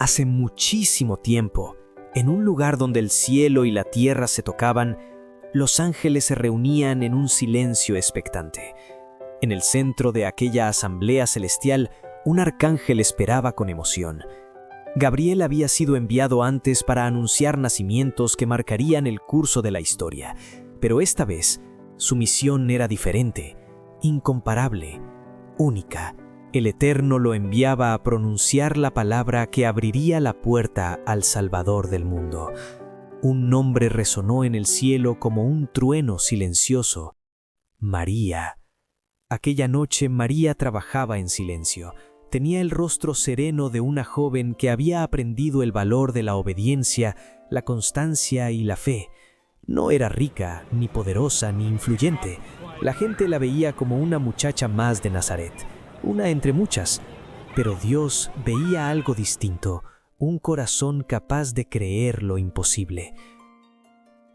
Hace muchísimo tiempo, en un lugar donde el cielo y la tierra se tocaban, los ángeles se reunían en un silencio expectante. En el centro de aquella asamblea celestial, un arcángel esperaba con emoción. Gabriel había sido enviado antes para anunciar nacimientos que marcarían el curso de la historia, pero esta vez su misión era diferente, incomparable, única. El Eterno lo enviaba a pronunciar la palabra que abriría la puerta al Salvador del mundo. Un nombre resonó en el cielo como un trueno silencioso: María. Aquella noche María trabajaba en silencio. Tenía el rostro sereno de una joven que había aprendido el valor de la obediencia, la constancia y la fe. No era rica, ni poderosa, ni influyente. La gente la veía como una muchacha más de Nazaret, una entre muchas. Pero Dios veía algo distinto, un corazón capaz de creer lo imposible.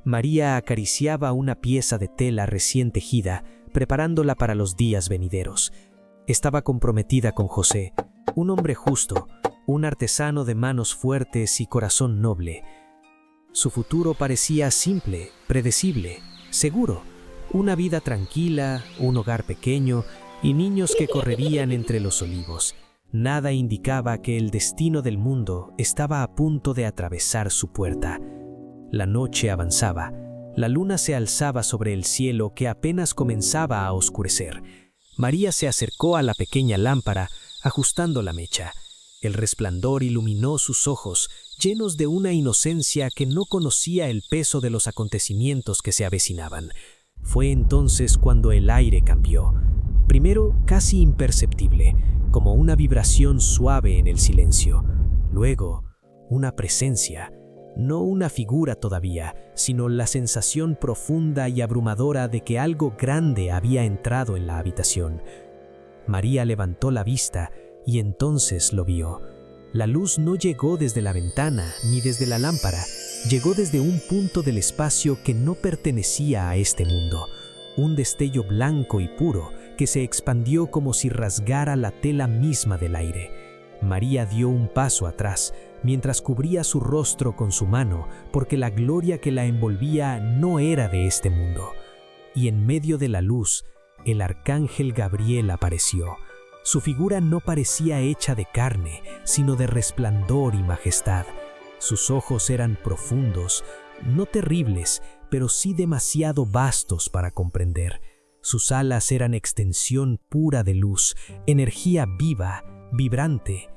María acariciaba una pieza de tela recién tejida, preparándola para los días venideros. Estaba comprometida con José, un hombre justo, un artesano de manos fuertes y corazón noble. Su futuro parecía simple, predecible, seguro. Una vida tranquila, un hogar pequeño y niños que correrían entre los olivos. Nada indicaba que el destino del mundo estaba a punto de atravesar su puerta. La noche avanzaba. La luna se alzaba sobre el cielo que apenas comenzaba a oscurecer. María se acercó a la pequeña lámpara, ajustando la mecha. El resplandor iluminó sus ojos, llenos de una inocencia que no conocía el peso de los acontecimientos que se avecinaban. Fue entonces cuando el aire cambió. Primero casi imperceptible, como una vibración suave en el silencio. Luego, una presencia. No una figura todavía, sino la sensación profunda y abrumadora de que algo grande había entrado en la habitación. María levantó la vista y entonces lo vio. La luz no llegó desde la ventana ni desde la lámpara, llegó desde un punto del espacio que no pertenecía a este mundo. Un destello blanco y puro que se expandió como si rasgara la tela misma del aire. María dio un paso atrás, mientras cubría su rostro con su mano, porque la gloria que la envolvía no era de este mundo. Y en medio de la luz, el arcángel Gabriel apareció. Su figura no parecía hecha de carne, sino de resplandor y majestad. Sus ojos eran profundos, no terribles, pero sí demasiado vastos para comprender. Sus alas eran extensión pura de luz, energía viva, vibrante.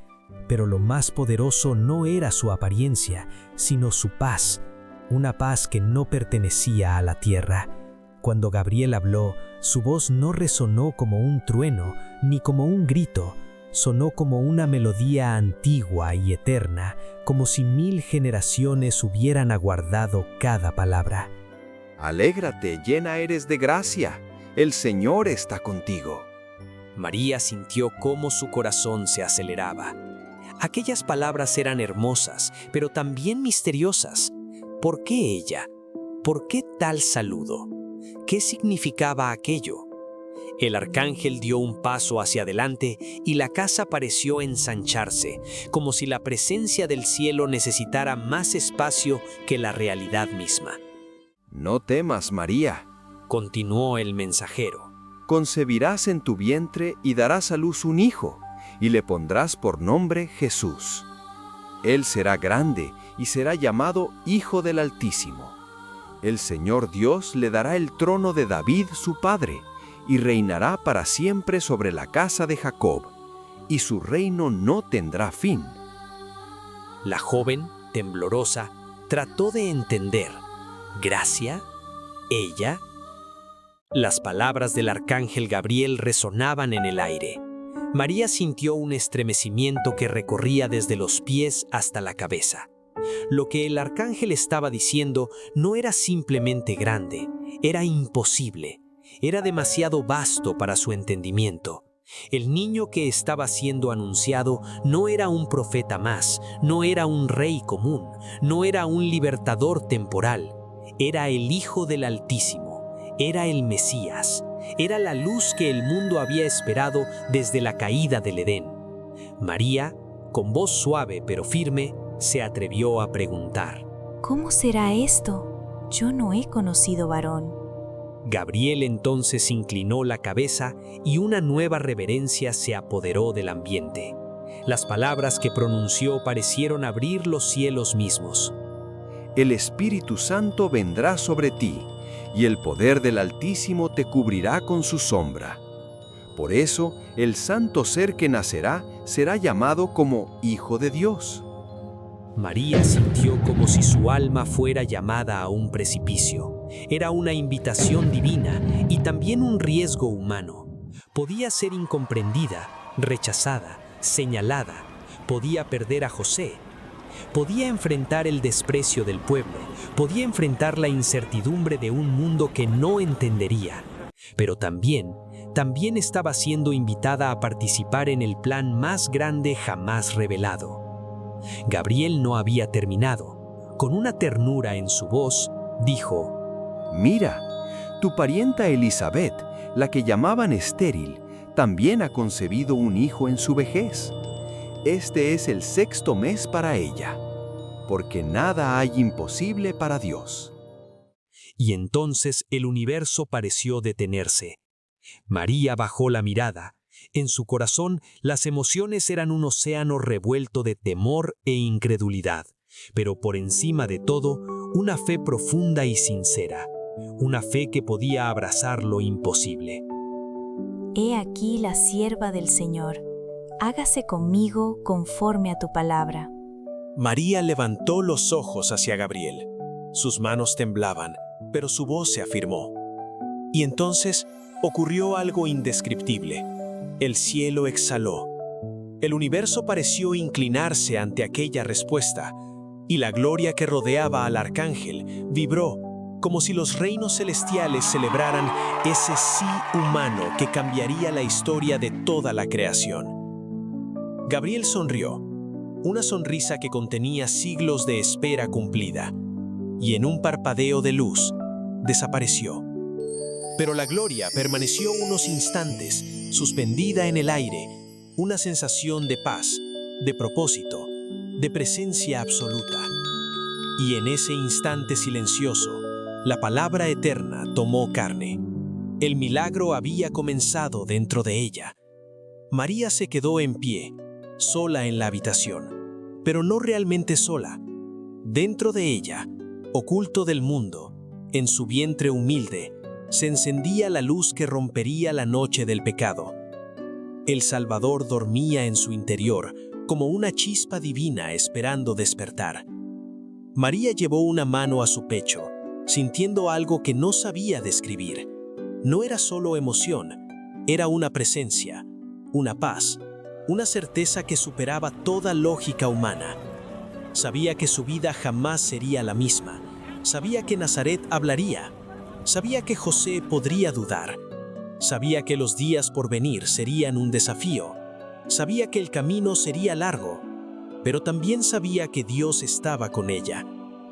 Pero lo más poderoso no era su apariencia, sino su paz, una paz que no pertenecía a la tierra. Cuando Gabriel habló, su voz no resonó como un trueno ni como un grito, sonó como una melodía antigua y eterna, como si 1000 generaciones hubieran aguardado cada palabra. Alégrate, llena eres de gracia, el Señor está contigo. María sintió cómo su corazón se aceleraba. Aquellas palabras eran hermosas, pero también misteriosas. ¿Por qué ella? ¿Por qué tal saludo? ¿Qué significaba aquello? El arcángel dio un paso hacia adelante y la casa pareció ensancharse, como si la presencia del cielo necesitara más espacio que la realidad misma. No temas, María, continuó el mensajero. Concebirás en tu vientre y darás a luz un hijo, y le pondrás por nombre Jesús. Él será grande y será llamado Hijo del Altísimo. El Señor Dios le dará el trono de David su padre, y reinará para siempre sobre la casa de Jacob, y su reino no tendrá fin. La joven, temblorosa, trató de entender. ¿Gracia? ¿Ella? Las palabras del arcángel Gabriel resonaban en el aire. María sintió un estremecimiento que recorría desde los pies hasta la cabeza. Lo que el arcángel estaba diciendo no era simplemente grande, era imposible, era demasiado vasto para su entendimiento. El niño que estaba siendo anunciado no era un profeta más, no era un rey común, no era un libertador temporal, era el Hijo del Altísimo, era el Mesías, era la luz que el mundo había esperado desde la caída del Edén. María, Con voz suave pero firme, se atrevió a preguntar. ¿Cómo será esto? Yo no he conocido varón. Gabriel entonces inclinó la cabeza y una nueva reverencia se apoderó del ambiente. Las palabras que pronunció parecieron abrir los cielos mismos. El Espíritu Santo vendrá sobre ti, y el poder del Altísimo te cubrirá con su sombra. Por eso, el santo ser que nacerá será llamado como Hijo de Dios. María sintió como si su alma fuera llamada a un precipicio. Era una invitación divina y también un riesgo humano. Podía ser incomprendida, rechazada, señalada. Podía perder a José. Podía enfrentar el desprecio del pueblo. Podía enfrentar la incertidumbre de un mundo que no entendería. Pero también estaba siendo invitada a participar en el plan más grande jamás revelado. Gabriel no había terminado. Con una ternura en su voz, dijo: Mira, tu parienta Elizabeth, la que llamaban estéril, también ha concebido un hijo en su vejez. Este es el 6º mes para ella, porque nada hay imposible para Dios. Y entonces el universo pareció detenerse. María bajó la mirada. En su corazón, las emociones eran un océano revuelto de temor e incredulidad, pero por encima de todo, una fe profunda y sincera, una fe que podía abrazar lo imposible. He aquí la sierva del Señor. Hágase conmigo conforme a tu palabra. María levantó los ojos hacia Gabriel. Sus manos temblaban, pero su voz se afirmó. Y entonces ocurrió algo indescriptible. El cielo exhaló. El universo pareció inclinarse ante aquella respuesta, y la gloria que rodeaba al arcángel vibró, como si los reinos celestiales celebraran ese sí humano que cambiaría la historia de toda la creación. Gabriel sonrió, una sonrisa que contenía siglos de espera cumplida, y en un parpadeo de luz, desapareció. Pero la gloria permaneció unos instantes, suspendida en el aire, una sensación de paz, de propósito, de presencia absoluta. Y en ese instante silencioso, la palabra eterna tomó carne. El milagro había comenzado dentro de ella. María se quedó en pie, sola en la habitación, pero no realmente sola. Dentro de ella, oculto del mundo, en su vientre humilde, se encendía la luz que rompería la noche del pecado. El Salvador dormía en su interior, como una chispa divina esperando despertar. María llevó una mano a su pecho, sintiendo algo que no sabía describir. No era solo emoción, era una presencia, una paz, una certeza que superaba toda lógica humana. Sabía que su vida jamás sería la misma. Sabía que Nazaret hablaría. Sabía que José podría dudar. Sabía que los días por venir serían un desafío. Sabía que el camino sería largo, pero también sabía que Dios estaba con ella.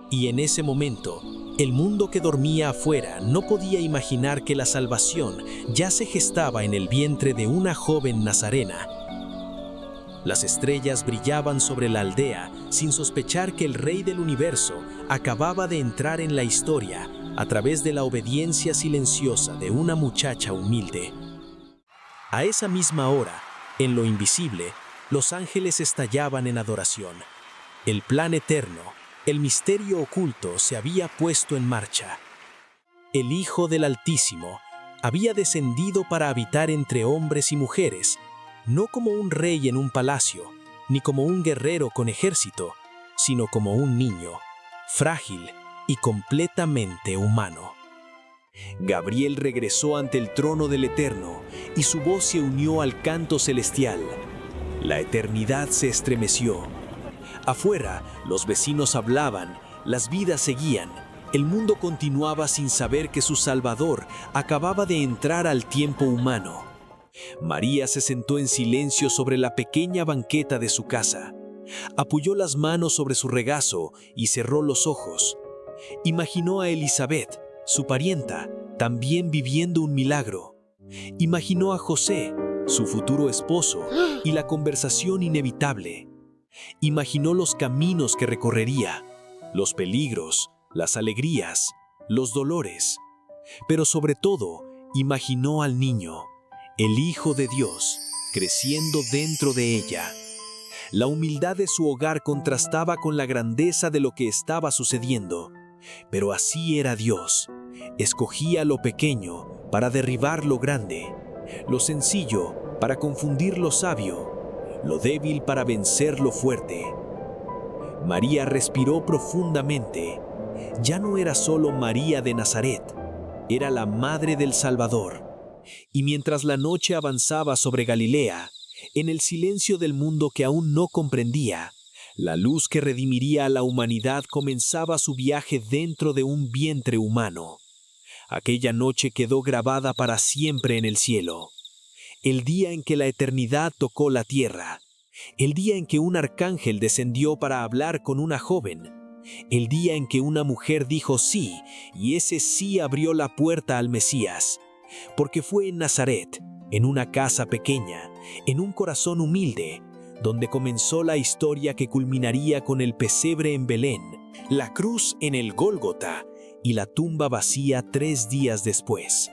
Y en ese momento, el mundo que dormía afuera no podía imaginar que la salvación ya se gestaba en el vientre de una joven nazarena. Las estrellas brillaban sobre la aldea sin sospechar que el Rey del Universo acababa de entrar en la historia a través de la obediencia silenciosa de una muchacha humilde. A esa misma hora, en lo invisible, los ángeles estallaban en adoración. El plan eterno, el misterio oculto se había puesto en marcha. El Hijo del Altísimo había descendido para habitar entre hombres y mujeres, no como un rey en un palacio, ni como un guerrero con ejército, sino como un niño, frágil y completamente humano. Gabriel regresó ante el trono del Eterno y su voz se unió al canto celestial. La eternidad se estremeció. Afuera, los vecinos hablaban, las vidas seguían, el mundo continuaba sin saber que su Salvador acababa de entrar al tiempo humano. María se sentó en silencio sobre la pequeña banqueta de su casa. Apoyó las manos sobre su regazo y cerró los ojos. Imaginó a Elizabeth, su parienta, también viviendo un milagro. Imaginó a José, su futuro esposo, y la conversación inevitable. Imaginó los caminos que recorrería, los peligros, las alegrías, los dolores, pero sobre todo imaginó al niño, el Hijo de Dios, creciendo dentro de ella. La humildad de su hogar contrastaba con la grandeza de lo que estaba sucediendo, pero así era Dios. Escogía lo pequeño para derribar lo grande, lo sencillo para confundir lo sabio, lo débil para vencer lo fuerte. María respiró profundamente. Ya no era solo María de Nazaret, era la Madre del Salvador. Y mientras la noche avanzaba sobre Galilea, en el silencio del mundo que aún no comprendía, la luz que redimiría a la humanidad comenzaba su viaje dentro de un vientre humano. Aquella noche quedó grabada para siempre en el cielo. El día en que la eternidad tocó la tierra, el día en que un arcángel descendió para hablar con una joven, el día en que una mujer dijo sí, y ese sí abrió la puerta al Mesías, porque fue en Nazaret, en una casa pequeña, en un corazón humilde, donde comenzó la historia que culminaría con el pesebre en Belén, la cruz en el Gólgota y la tumba vacía 3 días después.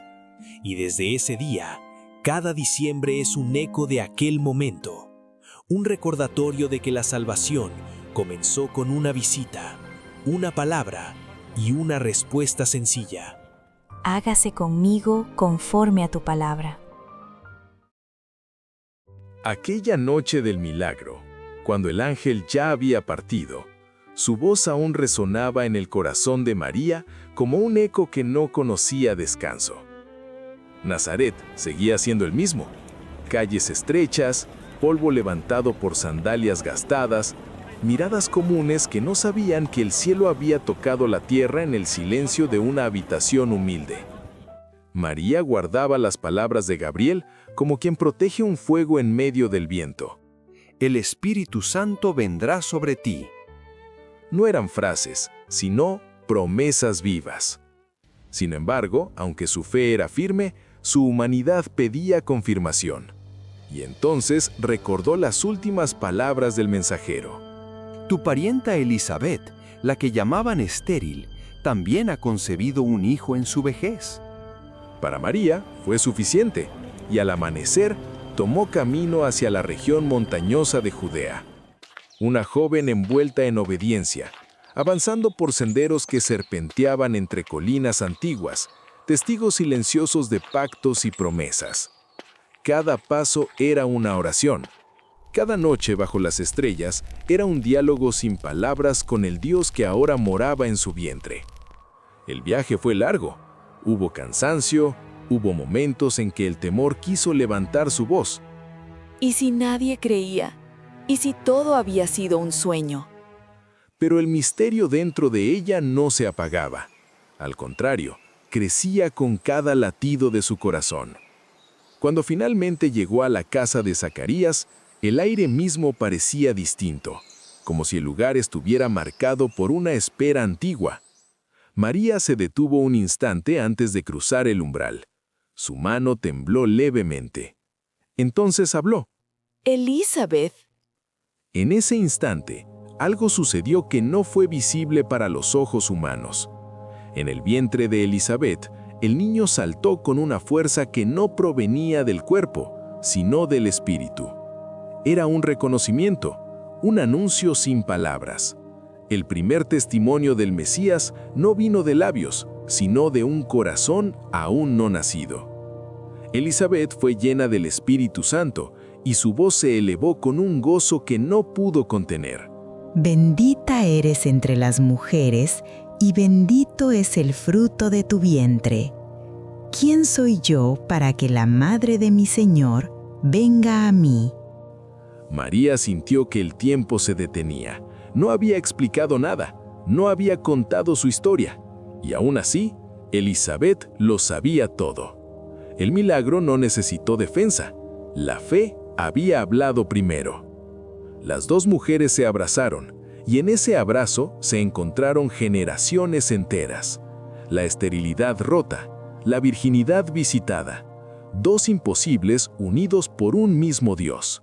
Y desde ese día, cada diciembre es un eco de aquel momento, un recordatorio de que la salvación comenzó con una visita, una palabra y una respuesta sencilla. Hágase conmigo conforme a tu palabra. Aquella noche del milagro, cuando el ángel ya había partido, su voz aún resonaba en el corazón de María como un eco que no conocía descanso. Nazaret seguía siendo el mismo: calles estrechas, polvo levantado por sandalias gastadas, miradas comunes que no sabían que el cielo había tocado la tierra en el silencio de una habitación humilde. María guardaba las palabras de Gabriel como quien protege un fuego en medio del viento. El Espíritu Santo vendrá sobre ti. No eran frases, sino promesas vivas. Sin embargo, aunque su fe era firme, su humanidad pedía confirmación. Y entonces recordó las últimas palabras del mensajero. Tu parienta Elizabeth, la que llamaban estéril, también ha concebido un hijo en su vejez. Para María fue suficiente, y al amanecer tomó camino hacia la región montañosa de Judea. Una joven envuelta en obediencia, avanzando por senderos que serpenteaban entre colinas antiguas, testigos silenciosos de pactos y promesas. Cada paso era una oración. Cada noche bajo las estrellas era un diálogo sin palabras con el Dios que ahora moraba en su vientre. El viaje fue largo. Hubo cansancio, hubo momentos en que el temor quiso levantar su voz. ¿Y si nadie creía? ¿Y si todo había sido un sueño? Pero el misterio dentro de ella no se apagaba. Al contrario, crecía con cada latido de su corazón. Cuando finalmente llegó a la casa de Zacarías, el aire mismo parecía distinto, como si el lugar estuviera marcado por una espera antigua. María se detuvo un instante antes de cruzar el umbral. Su mano tembló levemente. Entonces habló. Elizabeth. En ese instante, algo sucedió que no fue visible para los ojos humanos. En el vientre de Elizabeth, el niño saltó con una fuerza que no provenía del cuerpo, sino del espíritu. Era un reconocimiento, un anuncio sin palabras. El primer testimonio del Mesías no vino de labios, sino de un corazón aún no nacido. Elizabeth fue llena del Espíritu Santo, y su voz se elevó con un gozo que no pudo contener. Bendita eres entre las mujeres, y bendito es el fruto de tu vientre. ¿Quién soy yo para que la madre de mi Señor venga a mí? María sintió que el tiempo se detenía. No había explicado nada, no había contado su historia, y aún así, Elizabeth lo sabía todo. El milagro no necesitó defensa, la fe había hablado primero. Las dos mujeres se abrazaron, y en ese abrazo se encontraron generaciones enteras. La esterilidad rota, la virginidad visitada, dos imposibles unidos por un mismo Dios.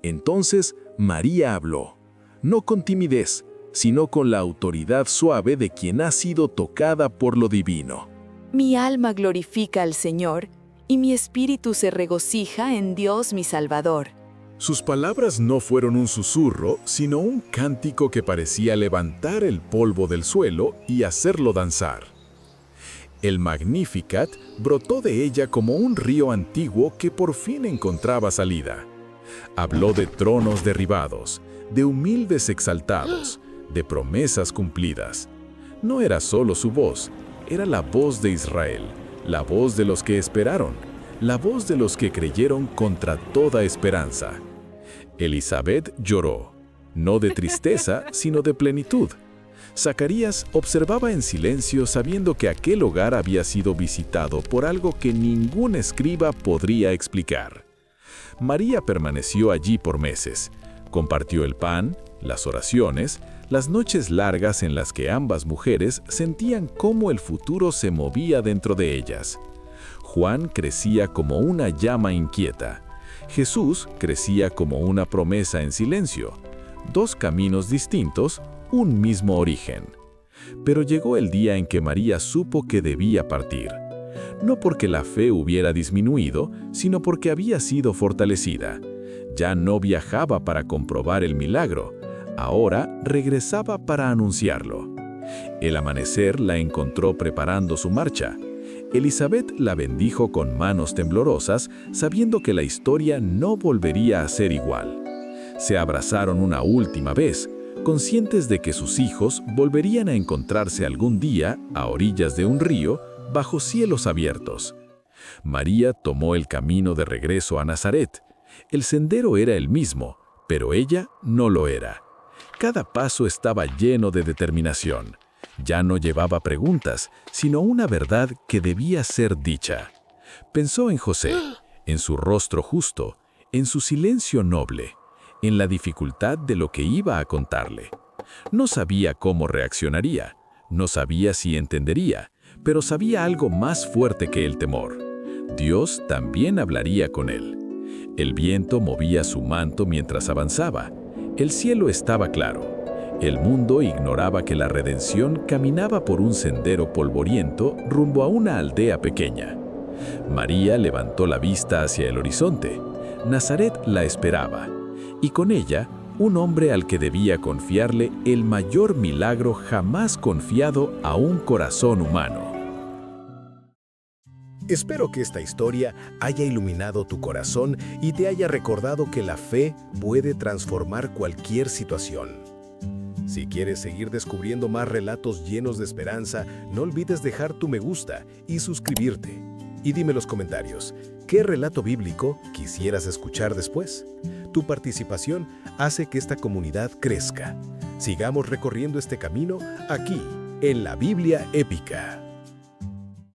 Entonces María habló. no con timidez, sino con la autoridad suave de quien ha sido tocada por lo divino. Mi alma glorifica al Señor, y mi espíritu se regocija en Dios mi Salvador. Sus palabras no fueron un susurro, sino un cántico que parecía levantar el polvo del suelo y hacerlo danzar. El Magnificat brotó de ella como un río antiguo que por fin encontraba salida. Habló de tronos derribados, de humildes exaltados, de promesas cumplidas. No era solo su voz, era la voz de Israel, la voz de los que esperaron, la voz de los que creyeron contra toda esperanza. Elisabet lloró, no de tristeza, sino de plenitud. Zacarías observaba en silencio sabiendo que aquel hogar había sido visitado por algo que ningún escriba podría explicar. María permaneció allí por meses. Compartió el pan, las oraciones, las noches largas en las que ambas mujeres sentían cómo el futuro se movía dentro de ellas. Juan crecía como una llama inquieta. Jesús crecía como una promesa en silencio. Dos caminos distintos, un mismo origen. Pero llegó el día en que María supo que debía partir. No porque la fe hubiera disminuido, sino porque había sido fortalecida. Ya no viajaba para comprobar el milagro, ahora regresaba para anunciarlo. El amanecer la encontró preparando su marcha. Elisabet la bendijo con manos temblorosas, sabiendo que la historia no volvería a ser igual. Se abrazaron una última vez, conscientes de que sus hijos volverían a encontrarse algún día a orillas de un río, bajo cielos abiertos. María tomó el camino de regreso a Nazaret. El sendero era el mismo, pero ella no lo era. Cada paso estaba lleno de determinación. Ya no llevaba preguntas, sino una verdad que debía ser dicha. Pensó en José, en su rostro justo, en su silencio noble, en la dificultad de lo que iba a contarle. No sabía cómo reaccionaría, no sabía si entendería, pero sabía algo más fuerte que el temor. Dios también hablaría con él. El viento movía su manto mientras avanzaba. El cielo estaba claro. El mundo ignoraba que la redención caminaba por un sendero polvoriento rumbo a una aldea pequeña. María levantó la vista hacia el horizonte. Nazaret la esperaba, y con ella, un hombre al que debía confiarle el mayor milagro jamás confiado a un corazón humano. Espero que esta historia haya iluminado tu corazón y te haya recordado que la fe puede transformar cualquier situación. Si quieres seguir descubriendo más relatos llenos de esperanza, no olvides dejar tu me gusta y suscribirte. Y dime en los comentarios, ¿qué relato bíblico quisieras escuchar después? Tu participación hace que esta comunidad crezca. Sigamos recorriendo este camino aquí, en la Biblia Épica.